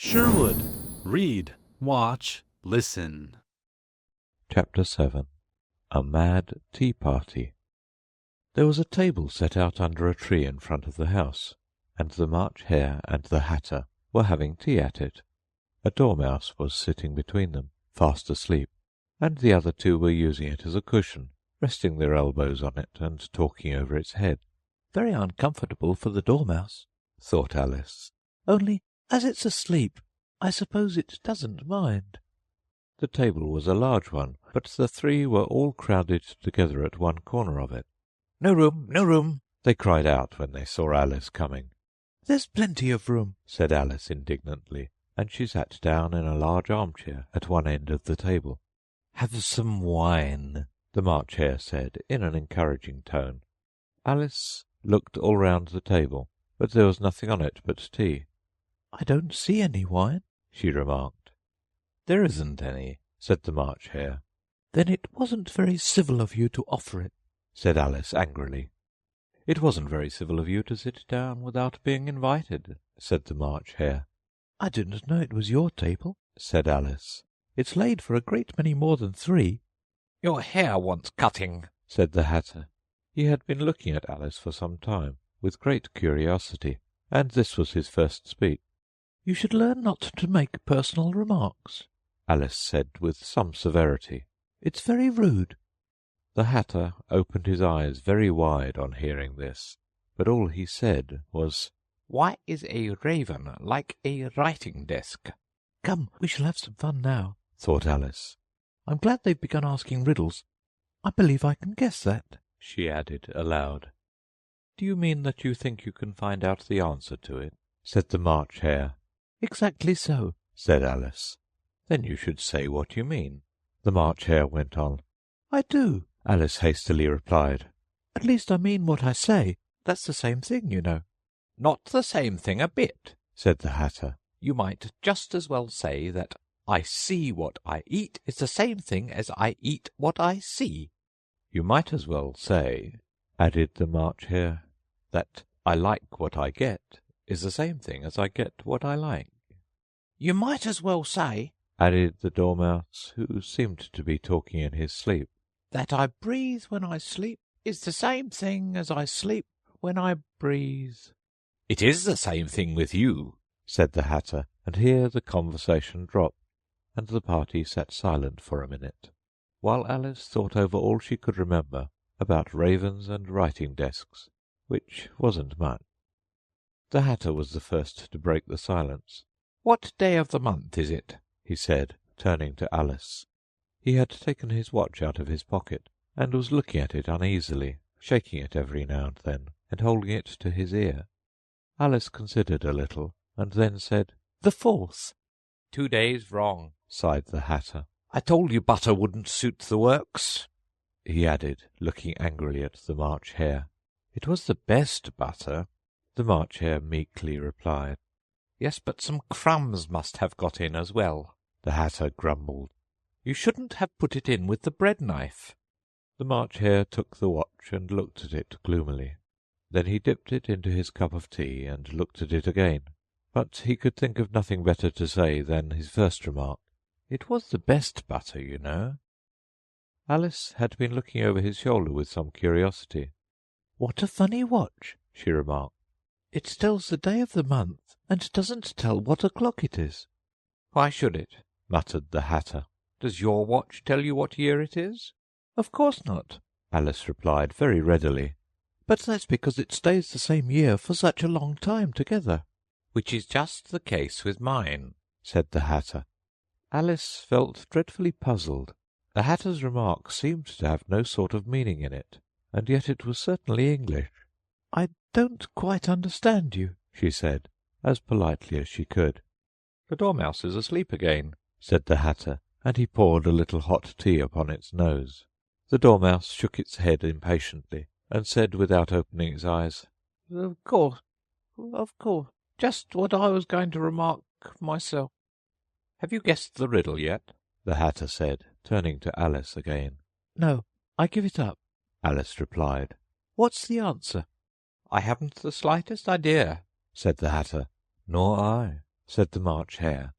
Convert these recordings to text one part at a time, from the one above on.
Sherwood. Read, watch, listen. Chapter 7. A Mad Tea Party. There was a table set out under a tree in front of the house, and the March Hare and the Hatter were having tea at it. A dormouse was sitting between them, fast asleep, and the other two were using it as a cushion, resting their elbows on it and talking over its head. Very uncomfortable for the dormouse, thought Alice. Only, as it's asleep, I suppose it doesn't mind. The table was a large one, but the three were all crowded together at one corner of it. No room, no room, they cried out when they saw Alice coming. There's plenty of room, said Alice indignantly, and she sat down in a large armchair at one end of the table. Have some wine, the March Hare said in an encouraging tone. Alice looked all round the table, but there was nothing on it but tea. I don't see any wine, she remarked. There isn't any, said the March Hare. Then it wasn't very civil of you to offer it, said Alice angrily. It wasn't very civil of you to sit down without being invited, said the March Hare. I didn't know it was your table, said Alice. It's laid for a great many more than 3. Your hair wants cutting, said the Hatter. He had been looking at Alice for some time, with great curiosity, and this was his first speech. You should learn not to make personal remarks, Alice said with some severity. It's very rude. The Hatter opened his eyes very wide on hearing this, but all he said was, Why is a raven like a writing desk? Come, we shall have some fun now, thought Alice. I'm glad they've begun asking riddles. I believe I can guess that, she added aloud. Do you mean that you think you can find out the answer to it? Said the March Hare. Exactly so, said Alice. Then you should say what you mean, the March Hare went on. I do, Alice hastily replied. At least I mean what I say. That's the same thing, you know. Not the same thing a bit, said the Hatter. You might just as well say that I see what I eat is the same thing as I eat what I see. You might as well say, added the March Hare, that I like what I get is the same thing as I get what I like. You might as well say, added the Dormouse, who seemed to be talking in his sleep, that I breathe when I sleep is the same thing as I sleep when I breathe. It is the same thing with you, said the Hatter, and here the conversation dropped, and the party sat silent for a minute, while Alice thought over all she could remember about ravens and writing desks, which wasn't much. The Hatter was the first to break the silence. What day of the month is it? He said, turning to Alice. He had taken his watch out of his pocket, and was looking at it uneasily, shaking it every now and then, and holding it to his ear. Alice considered a little, and then said, The 4th. 2 days wrong, sighed the Hatter. I told you butter wouldn't suit the works, he added, looking angrily at the March Hare. It was the best butter, the March Hare meekly replied. Yes, but some crumbs must have got in as well, the Hatter grumbled. You shouldn't have put it in with the bread knife. The March Hare took the watch and looked at it gloomily. Then he dipped it into his cup of tea and looked at it again, but he could think of nothing better to say than his first remark. It was the best butter, you know. Alice had been looking over his shoulder with some curiosity. What a funny watch, she remarked. It tells the day of the month, and doesn't tell what o'clock it is. Why should it? Muttered the Hatter. Does your watch tell you what year it is? Of course not, Alice replied very readily. But that's because it stays the same year for such a long time together. Which is just the case with mine, said the Hatter. Alice felt dreadfully puzzled. The Hatter's remark seemed to have no sort of meaning in it, and yet it was certainly English. I don't quite understand you, she said, as politely as she could. The Dormouse is asleep again, said the Hatter, and he poured a little hot tea upon its nose. The Dormouse shook its head impatiently, and said without opening its eyes, Of course, just what I was going to remark myself. Have you guessed the riddle yet? The Hatter said, turning to Alice again. No, I give it up, Alice replied. What's the answer? I haven't the slightest idea, said the Hatter. Nor I, said the March Hare.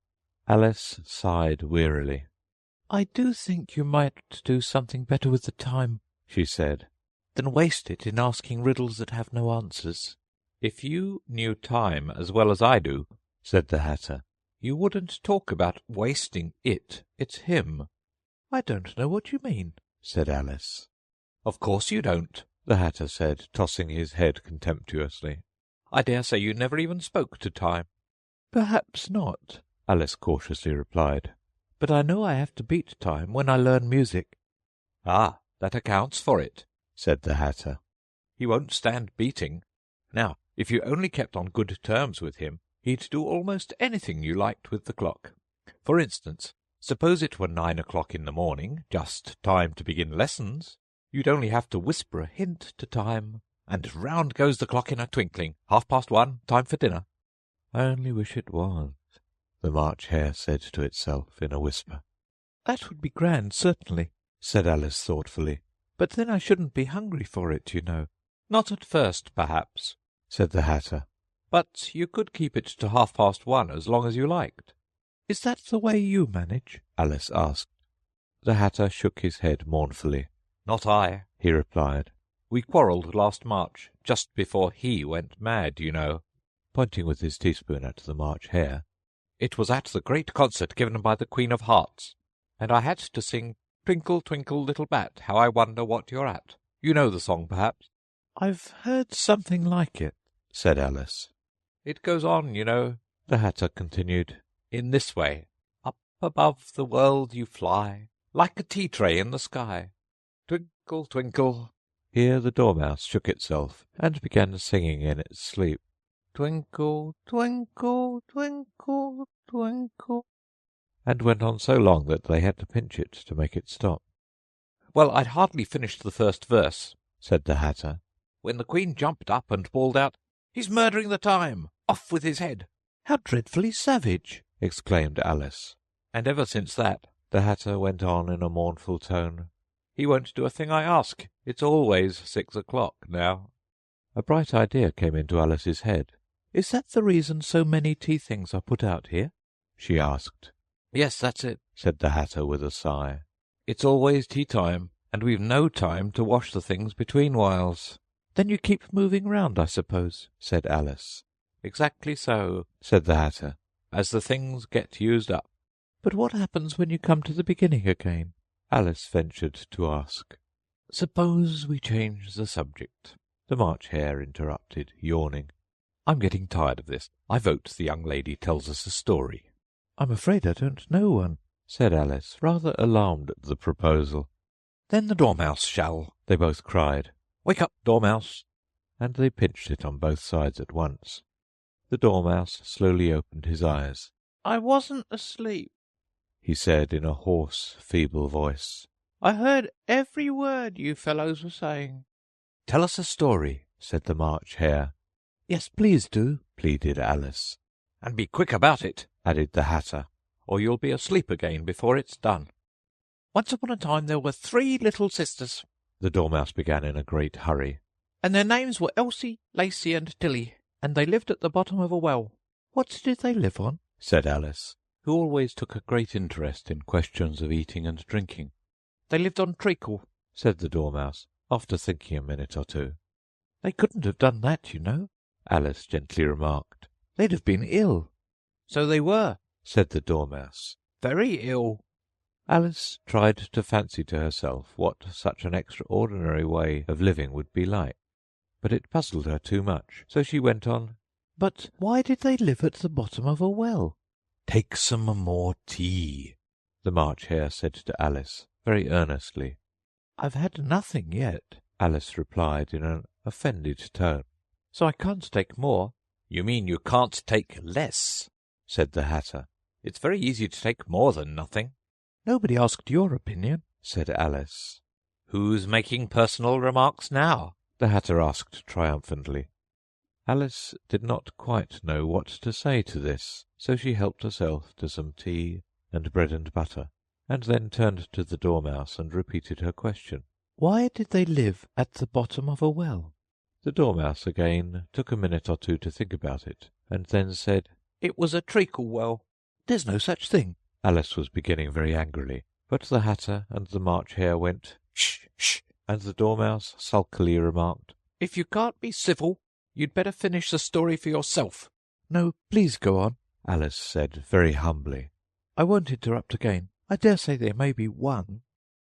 Alice sighed wearily. I do think you might do something better with the time, she said, than waste it in asking riddles that have no answers. If you knew time as well as I do, said the Hatter, you wouldn't talk about wasting it. It's him. I don't know what you mean, said Alice. Of course you don't, the Hatter said, tossing his head contemptuously. I dare say you never even spoke to time. Perhaps not, Alice cautiously replied. But I know I have to beat time when I learn music. Ah, that accounts for it, said the Hatter. He won't stand beating. Now, if you only kept on good terms with him, he'd do almost anything you liked with the clock. For instance, suppose it were 9 o'clock in the morning, just time to begin lessons. You'd only have to whisper a hint to time, and round goes the clock in a twinkling. 1:30, time for dinner. I only wish it was, the March Hare said to itself in a whisper. That would be grand, certainly, said Alice thoughtfully. But then I shouldn't be hungry for it, you know. Not at first, perhaps, said the Hatter. But you could keep it to 1:30 as long as you liked. Is that the way you manage? Alice asked. The Hatter shook his head mournfully. Not I, he replied. We quarrelled last March, just before he went mad, you know, pointing with his teaspoon at the March Hare. It was at the great concert given by the Queen of Hearts, and I had to sing Twinkle, Twinkle, Little Bat, How I Wonder What You're At. You know the song, perhaps? I've heard something like it, said Alice. It goes on, you know, the Hatter continued, in this way. Up above the world you fly, like a tea-tray in the sky. Twinkle, twinkle. Here the Dormouse shook itself and began singing in its sleep. Twinkle, twinkle, twinkle, twinkle, and went on so long that they had to pinch it to make it stop. Well, I'd hardly finished the first verse, said the Hatter, when the Queen jumped up and bawled out, He's murdering the time! Off with his head! How dreadfully savage! exclaimed Alice. And ever since that, the Hatter went on in a mournful tone, he won't do a thing I ask. It's always 6 o'clock now. A bright idea came into Alice's head. Is that the reason so many tea things are put out here? she asked. Yes, that's it, said the Hatter with a sigh. It's always tea time, and we've no time to wash the things between whiles. Then you keep moving round, I suppose, said Alice. Exactly so, said the Hatter, as the things get used up. But what happens when you come to the beginning again? Alice ventured to ask. Suppose we change the subject, the March Hare interrupted, yawning. I'm getting tired of this. I vote the young lady tells us a story. I'm afraid I don't know one, said Alice, rather alarmed at the proposal. Then the Dormouse shall, they both cried. Wake up, Dormouse! And they pinched it on both sides at once. The Dormouse slowly opened his eyes. I wasn't asleep, he said in a hoarse, feeble voice. I heard every word you fellows were saying. Tell us a story, said the March Hare. Yes, please do, pleaded Alice. And be quick about it, added the Hatter, or you'll be asleep again before it's done. Once upon a time there were 3 little sisters, the Dormouse began in a great hurry. And their names were Elsie, Lacie, and Tilly, and they lived at the bottom of a well. What did they live on? said Alice, who always took a great interest in questions of eating and drinking. They lived on treacle, said the Dormouse, after thinking a minute or two. They couldn't have done that, you know, Alice gently remarked. They'd have been ill. So they were, said the Dormouse. Very ill. Alice tried to fancy to herself what such an extraordinary way of living would be like, but it puzzled her too much, so she went on. But why did they live at the bottom of a well? Take some more tea, the March Hare said to Alice, very earnestly. I've had nothing yet, Alice replied in an offended tone. So I can't take more. You mean you can't take less, said the Hatter. It's very easy to take more than nothing. Nobody asked your opinion, said Alice. Who's making personal remarks now? the Hatter asked triumphantly. Alice did not quite know what to say to this, so she helped herself to some tea and bread and butter, and then turned to the Dormouse and repeated her question. Why did they live at the bottom of a well? The Dormouse again took a minute or two to think about it, and then said, It was a treacle well. There's no such thing. Alice was beginning very angrily, but the Hatter and the March Hare went, "Shh, shh," and the Dormouse sulkily remarked, If you can't be civil, you'd better finish the story for yourself. No, please go on. Alice said very humbly. I won't interrupt again. I dare say there may be one.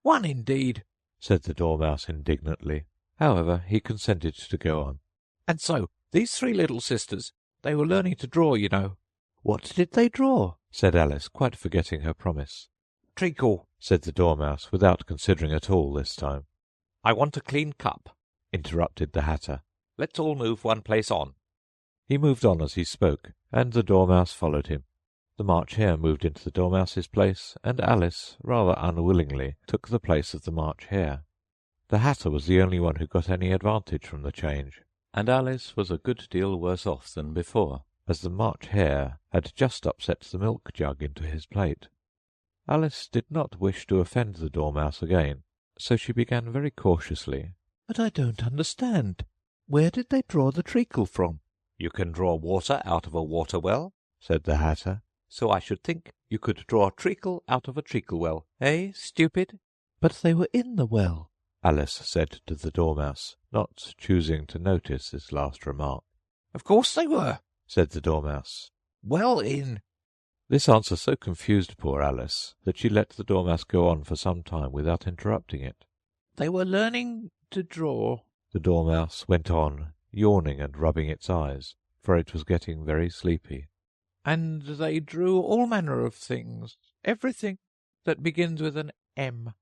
One indeed. Said the Dormouse indignantly. However, he consented to go on. And so, these three little sisters, they were learning to draw, you know. What did they draw? Said Alice, quite forgetting her promise. Treacle. Said the Dormouse, without considering at all this time. I want a clean cup. Interrupted the Hatter. Let's all move one place on. He moved on as he spoke, and the Dormouse followed him. The March Hare moved into the Dormouse's place, and Alice, rather unwillingly, took the place of the March Hare. The Hatter was the only one who got any advantage from the change, and Alice was a good deal worse off than before, as the March Hare had just upset the milk jug into his plate. Alice did not wish to offend the Dormouse again, so she began very cautiously. But I don't understand. Where did they draw the treacle from? You can draw water out of a water well, said the Hatter. so I should think you could draw a treacle out of a treacle well. Eh, stupid? But they were in the well. Alice said to the Dormouse, not choosing to notice this last remark. Of course they were, said the Dormouse. well in. This answer so confused poor Alice that she let the Dormouse go on for some time without interrupting it. They were learning to draw. The Dormouse went on, yawning and rubbing its eyes, for it was getting very sleepy. And they drew all manner of things, everything that begins with an M.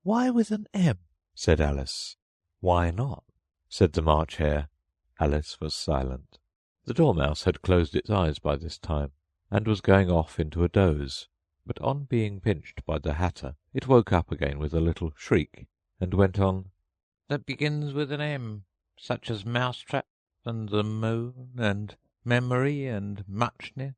Why with an M? Said Alice. Why not? Said the March Hare. Alice was silent. The Dormouse had closed its eyes by this time, and was going off into a doze, but on being pinched by the Hatter, it woke up again with a little shriek, and went on, That begins with an M, such as mousetrap, and the moon, and memory, and muchness.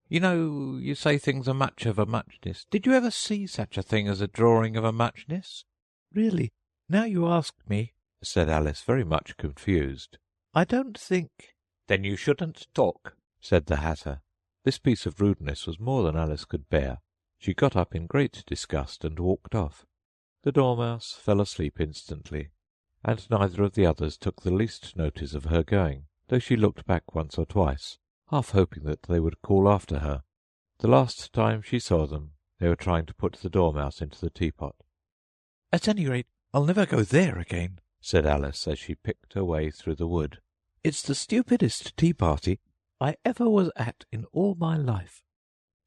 You know, you say things are much of a muchness. Did you ever see such a thing as a drawing of a muchness? Really, now you ask me, said Alice, very much confused. I don't think. Then you shouldn't talk, said the Hatter. This piece of rudeness was more than Alice could bear. She got up in great disgust and walked off. The Dormouse fell asleep instantly, and neither of the others took the least notice of her going, though she looked back once or twice, half hoping that they would call after her. The last time she saw them, they were trying to put the Dormouse into the teapot. At any rate, I'll never go there again, said Alice as she picked her way through the wood. It's the stupidest tea party I ever was at in all my life.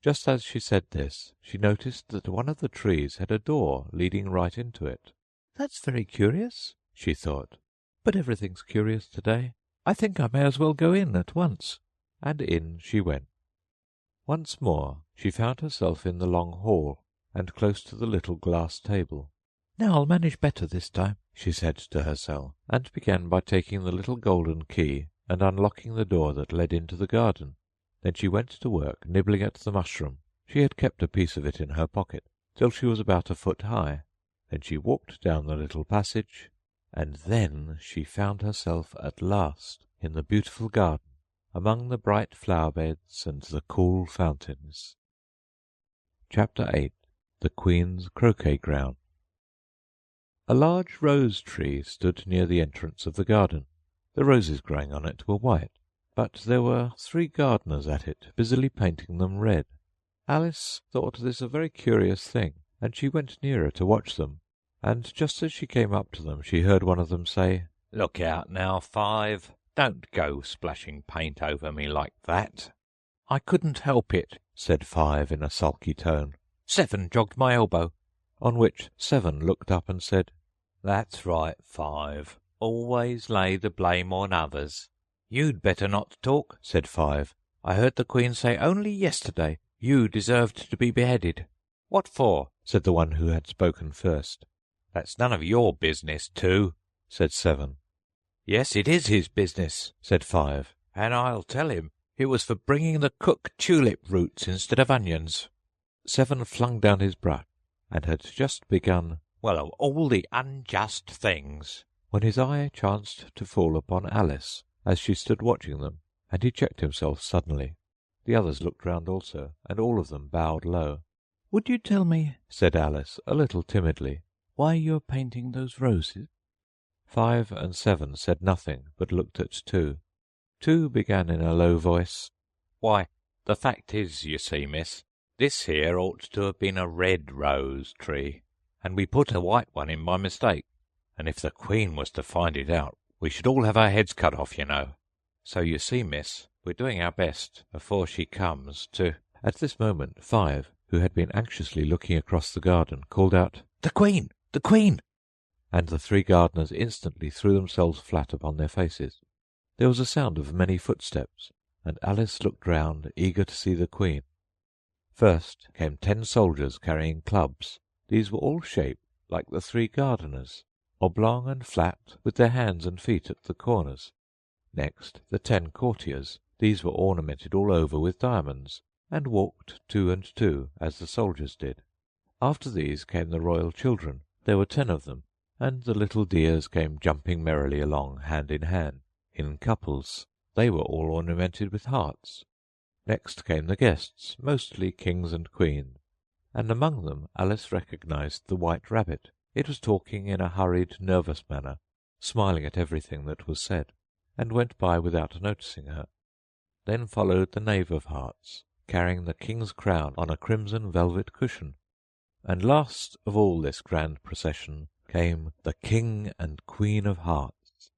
Just as she said this, she noticed that one of the trees had a door leading right into it. That's very curious, she thought. But everything's curious today. I think I may as well go in at once. And in she went. Once more she found herself in the long hall, and close to the little glass table. Now I'll manage better this time, she said to herself, and began by taking the little golden key and unlocking the door that led into the garden. Then she went to work nibbling at the mushroom. She had kept a piece of it in her pocket, till she was about a foot high. Then she walked down the little passage, and then she found herself at last in the beautiful garden, among the bright flower-beds and the cool fountains. Chapter 8. The Queen's Croquet Ground. A large rose-tree stood near the entrance of the garden. The roses growing on it were white, but there were 3 gardeners at it, busily painting them red. Alice thought this a very curious thing, and she went nearer to watch them, and just as she came up to them she heard one of them say, Look out now, Five. Don't go splashing paint over me like that. I couldn't help it, said Five in a sulky tone. 7 jogged my elbow. On which 7 looked up and said, That's right, 5. Always lay the blame on others. You'd better not talk, said 5. I heard the Queen say only yesterday you deserved to be beheaded. What for? Said the one who had spoken first. That's none of your business, 2, said 7. Yes, it is his business, said 5, and I'll tell him. It was for bringing the cook tulip roots instead of onions. 7 flung down his brush, and had just begun, Well, of all the unjust things, when his eye chanced to fall upon Alice, as she stood watching them, and he checked himself suddenly. The others looked round also, and all of them bowed low. "Would you tell me," said Alice, a little timidly, "why you are painting those roses?" 5 and 7 said nothing, but looked at 2. 2 began in a low voice, "Why, the fact is, you see, miss, this here ought to have been a red rose tree, and we put a white one in by mistake, and if the Queen was to find it out, we should all have our heads cut off, you know. So you see, miss, we're doing our best, afore she comes, to—" At this moment 5, who had been anxiously looking across the garden, called out, "The Queen! The Queen!" and the 3 gardeners instantly threw themselves flat upon their faces. There was a sound of many footsteps, and Alice looked round, eager to see the Queen. First came 10 soldiers carrying clubs. These were all shaped like the 3 gardeners, oblong and flat, with their hands and feet at the corners. Next the 10 courtiers. These were ornamented all over with diamonds, and walked 2 and 2, as the soldiers did. After these came the royal children. There were 10 of them, and the little dears came jumping merrily along, hand in hand, in couples. They were all ornamented with hearts. Next came the guests, mostly kings and queens, and among them Alice recognized the white rabbit. It was talking in a hurried, nervous manner, smiling at everything that was said, and went by without noticing her. Then followed the knave of hearts, carrying the king's crown on a crimson velvet cushion. And last of all this grand procession came the King and Queen of Hearts.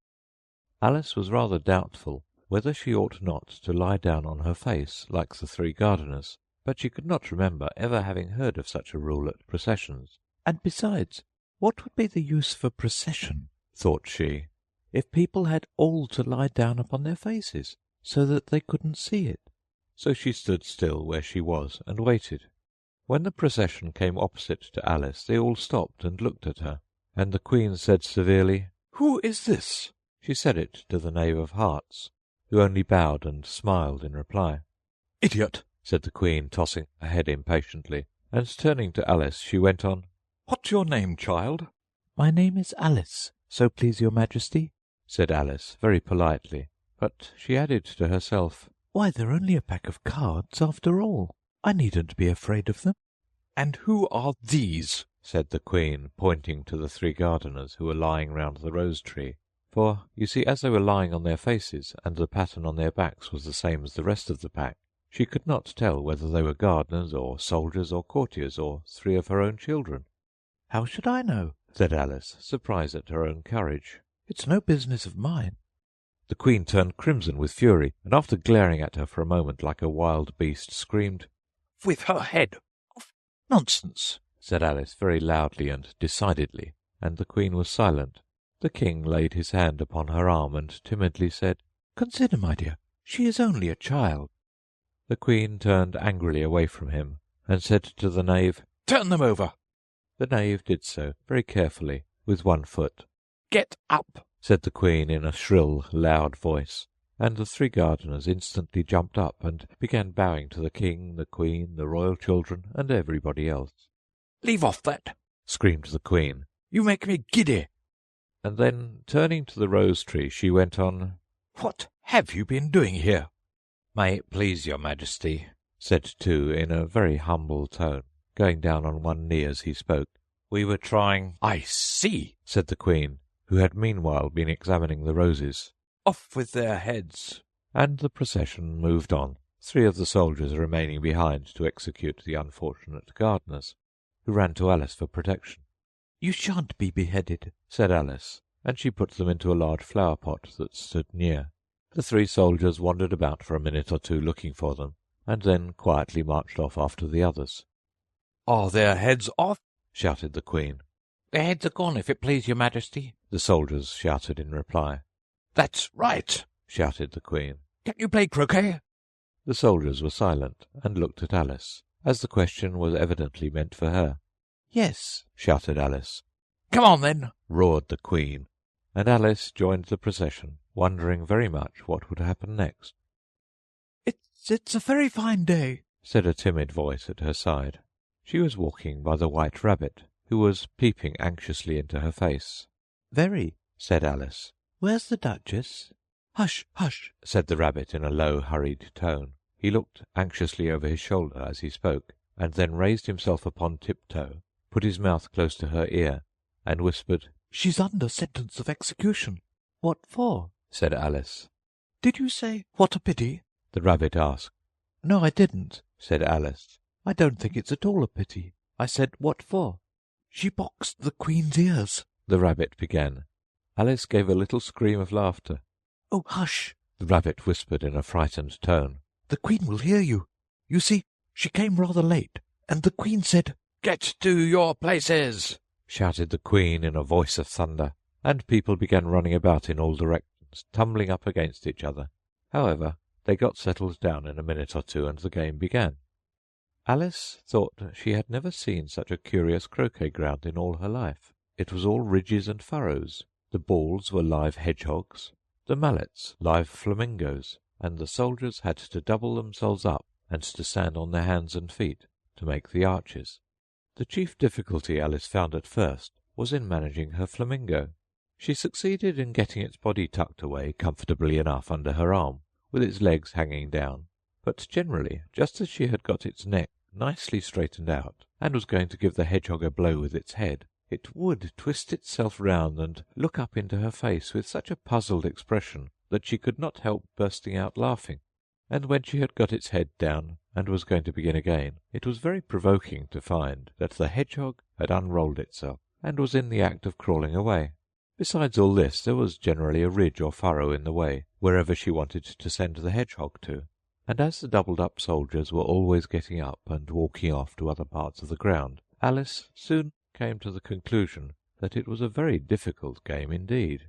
Alice was rather doubtful whether she ought not to lie down on her face like the 3 gardeners, but she could not remember ever having heard of such a rule at processions. "And besides, what would be the use of a procession," thought she, "if people had all to lie down upon their faces, so that they couldn't see it?" So she stood still where she was and waited. When the procession came opposite to Alice, they all stopped and looked at her, and the Queen said severely, "Who is this?" She said it to the knave of hearts, who only bowed and smiled in reply. "Idiot!" said the Queen, tossing her head impatiently, and turning to Alice she went on, "What's your name, child?" "My name is Alice, so please your majesty," said Alice very politely, but she added to herself, "Why, they're only a pack of cards after all. I needn't be afraid of them." "And who are these?" said the Queen, pointing to the 3 gardeners who were lying round the rose-tree. For, you see, as they were lying on their faces, and the pattern on their backs was the same as the rest of the pack, she could not tell whether they were gardeners, or soldiers, or courtiers, or 3 of her own children. "How should I know?" said Alice, surprised at her own courage. "It's no business of mine." The Queen turned crimson with fury, and after glaring at her for a moment like a wild beast, screamed, "With her head off!" "Nonsense!" said Alice very loudly and decidedly, and the Queen was silent. The King laid his hand upon her arm and timidly said, "Consider, my dear, she is only a child." The Queen turned angrily away from him and said to the knave, "Turn them over." The knave did so, very carefully, with 1 foot. "Get up," said the Queen in a shrill, loud voice, and the 3 gardeners instantly jumped up and began bowing to the King, the Queen, the royal children, and everybody else. "Leave off that," screamed the Queen. "You make me giddy." And then, turning to the rose-tree, she went on, "What have you been doing here?" "May it please your majesty," said 2 in a very humble tone, going down on one knee as he spoke. "We were trying—" "I see," said the Queen, who had meanwhile been examining the roses. "Off with their heads." And the procession moved on, 3 of the soldiers remaining behind to execute the unfortunate gardeners, who ran to Alice for protection. "You shan't be beheaded," said Alice, and she put them into a large flower-pot that stood near. The 3 soldiers wandered about for a minute or 2 looking for them, and then quietly marched off after the others. "Are their heads off?" shouted the Queen. "Their heads are gone, if it please your majesty," the soldiers shouted in reply. "That's right," shouted the Queen. "Can you play croquet?" The soldiers were silent and looked at Alice, as the question was evidently meant for her. "Yes," shouted Alice. "Come on, then," roared the Queen, and Alice joined the procession, wondering very much what would happen next. It's a very fine day," said a timid voice at her side. She was walking by the white rabbit, who was peeping anxiously into her face. "Very," said Alice. "Where's the Duchess?" "Hush, hush," said the rabbit in a low, hurried tone, He looked anxiously over his shoulder as he spoke, and then raised himself upon tiptoe, put his mouth close to her ear, and whispered, "She's under sentence of execution." "What for?" said Alice. "Did you say, 'What a pity'?" The rabbit asked. "No, I didn't," said Alice. "I don't think it's at all a pity. I said, 'What for?'" "She boxed the Queen's ears," the rabbit began. Alice gave a little scream of laughter. "Oh, hush," the rabbit whispered in a frightened tone. "The Queen will hear you. You see, she came rather late, and the Queen said—" "Get to your places!" shouted the Queen in a voice of thunder, and people began running about in all directions, tumbling up against each other. However, they got settled down in a minute or two, and the game began. Alice thought she had never seen such a curious croquet ground in all her life. It was all ridges and furrows. The balls were live hedgehogs, the mallets live flamingos, and the soldiers had to double themselves up and to stand on their hands and feet to make the arches. The chief difficulty Alice found at first was in managing her flamingo. She succeeded in getting its body tucked away comfortably enough under her arm, with its legs hanging down, but generally, just as she had got its neck nicely straightened out, and was going to give the hedgehog a blow with its head, it would twist itself round and look up into her face with such a puzzled expression that she could not help bursting out laughing. And when she had got its head down and was going to begin again, it was very provoking to find that the hedgehog had unrolled itself and was in the act of crawling away. Besides all this, there was generally a ridge or furrow in the way wherever she wanted to send the hedgehog to, and as the doubled-up soldiers were always getting up and walking off to other parts of the ground, Alice soon came to the conclusion that it was a very difficult game indeed.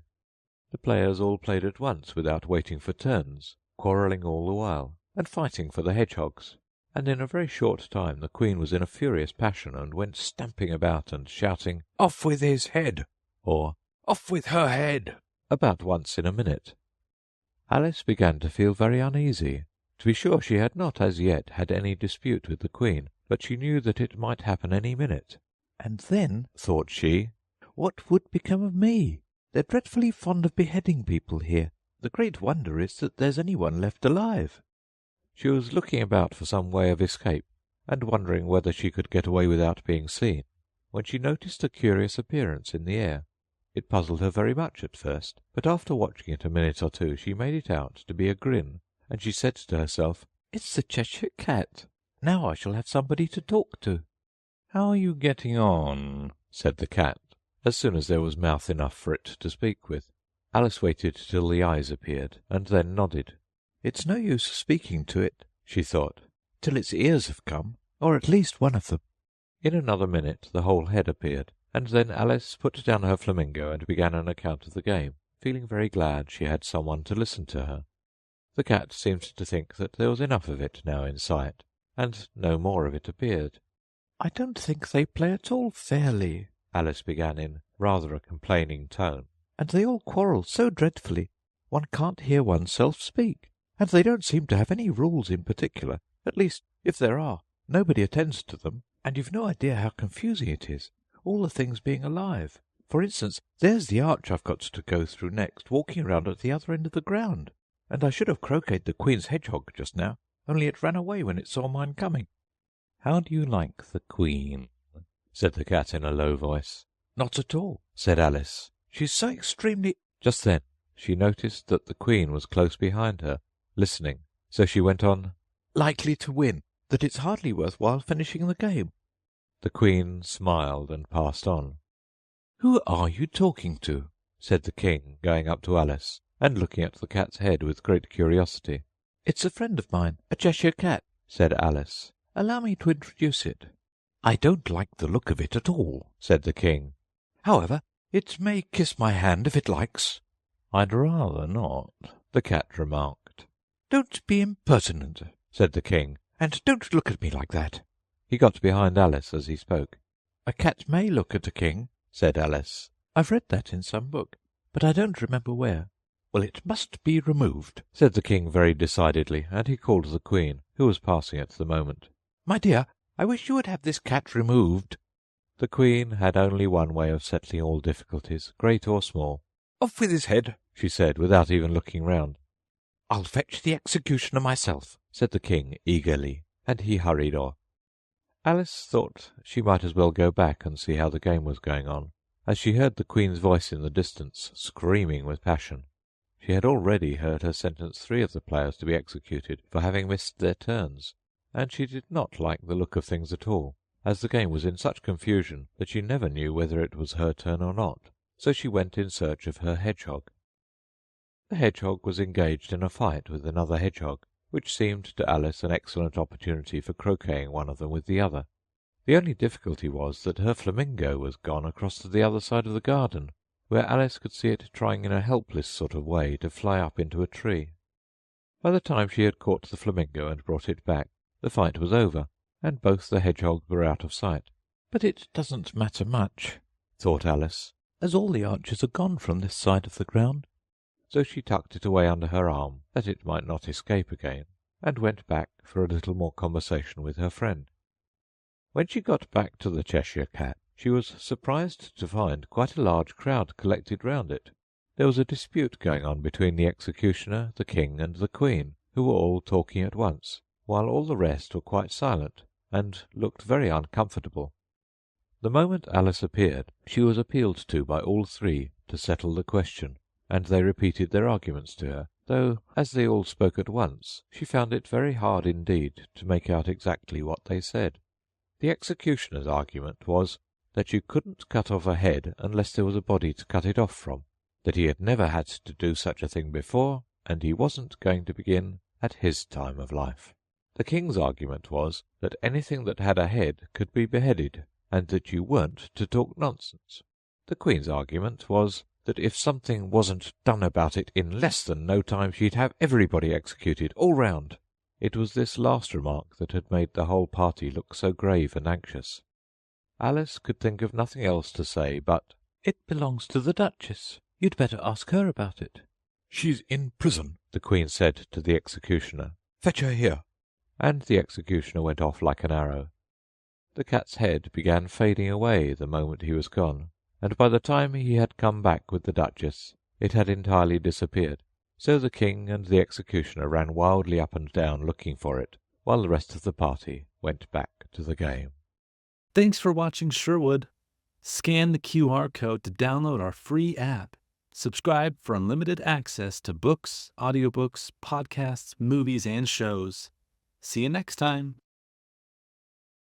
The players all played at once without waiting for turns, quarrelling all the while, and fighting for the hedgehogs, and in a very short time the Queen was in a furious passion and went stamping about and shouting, "Off with his head!" or "Off with her head!" about once in a minute. Alice began to feel very uneasy. To be sure, she had not as yet had any dispute with the Queen, but she knew that it might happen any minute. "And then," Thought she, "what would become of me? They're dreadfully fond of beheading people here. The great wonder is that there's anyone left alive." She was looking about for some way of escape, and wondering whether she could get away without being seen, when she noticed a curious appearance in the air. It puzzled her very much at first, but after watching it a minute or two she made it out to be a grin, and she said to herself, "It's the Cheshire Cat. Now I shall have somebody to talk to." "How are you getting on?" said the cat, as soon as there was mouth enough for it to speak with. Alice waited till the eyes appeared, and then nodded. "It's no use speaking to it," she thought, "till its ears have come, or at least one of them." In another minute the whole head appeared, and then Alice put down her flamingo and began an account of the game, feeling very glad she had someone to listen to her. The cat seemed to think that there was enough of it now in sight, and no more of it appeared. "I don't think they play at all fairly," Alice began in rather a complaining tone. "and they all quarrel so dreadfully. One can't hear oneself speak, and they don't seem to have any rules in particular. At least, if there are, nobody attends to them, and you've no idea how confusing it is, all the things being alive. For instance, there's the arch I've got to go through next, walking round at the other end of the ground, and I should have croqueted the Queen's hedgehog just now, only it ran away when it saw mine coming." "How do you like the Queen?" said the cat in a low voice. "Not at all," said Alice. "She's so extremely—" Just then she noticed that the Queen was close behind her, listening, so she went on, "likely to win, that it's hardly worth while finishing the game." The Queen smiled and passed on. "Who are you talking to?" said the King, going up to Alice and looking at the cat's head with great curiosity. "It's a friend of mine, a Cheshire Cat," said Alice. "Allow me to introduce it." "I don't like the look of it at all," said the King. "However, it may kiss my hand if it likes." "I'd rather not," the cat remarked. "Don't be impertinent," said the King. "and don't look at me like that." He got behind Alice as he spoke. "A cat may look at a king," said Alice. "I've read that in some book, but I don't remember where." "Well, it must be removed," said the King very decidedly, and he called the Queen, who was passing at the moment. "My dear, I wish you would have this cat removed." The Queen had only one way of settling all difficulties, great or small. "Off with his head!" she said, without even looking round. I'll fetch the executioner myself," said the king eagerly, and he hurried off. Alice thought she might as well go back and see how the game was going on, as she heard the queen's voice in the distance, screaming with passion. She had already heard her sentence 3 of the players to be executed for having missed their turns, and she did not like the look of things at all, as the game was in such confusion that she never knew whether it was her turn or not. So she went in search of her hedgehog. The hedgehog was engaged in a fight with another hedgehog, which seemed to Alice an excellent opportunity for croqueting one of them with the other. The only difficulty was that her flamingo was gone across to the other side of the garden, where Alice could see it trying in a helpless sort of way to fly up into a tree. By the time she had caught the flamingo and brought it back, the fight was over, and both the hedgehogs were out of sight. But it doesn't matter much, thought Alice, as all the archers are gone from this side of the ground. So she tucked it away under her arm, that it might not escape again, and went back for a little more conversation with her friend. When she got back to the Cheshire Cat, she was surprised to find quite a large crowd collected round it. There was a dispute going on between the executioner, the king, and the queen, who were all talking at once, while all the rest were quite silent, and looked very uncomfortable. The moment Alice appeared, she was appealed to by all 3 to settle the question, and they repeated their arguments to her, though, as they all spoke at once, she found it very hard indeed to make out exactly what they said. The executioner's argument was that you couldn't cut off a head unless there was a body to cut it off from, that he had never had to do such a thing before, and he wasn't going to begin at his time of life. The king's argument was that anything that had a head could be beheaded, and that you weren't to talk nonsense. The queen's argument was that if something wasn't done about it in less than no time, she'd have everybody executed all round. It was this last remark that had made the whole party look so grave and anxious. Alice could think of nothing else to say but, "It belongs to the Duchess. You'd better ask her about it." "She's in prison," the queen said to the executioner. "Fetch her here." And the executioner went off like an arrow. The cat's head began fading away the moment he was gone, and by the time he had come back with the Duchess, it had entirely disappeared. So the king and the executioner ran wildly up and down looking for it, while the rest of the party went back to the game. Thanks for watching Sherwood. Scan the QR code to download our free app. Subscribe for unlimited access to books, audiobooks, podcasts, movies, and shows. See you next time.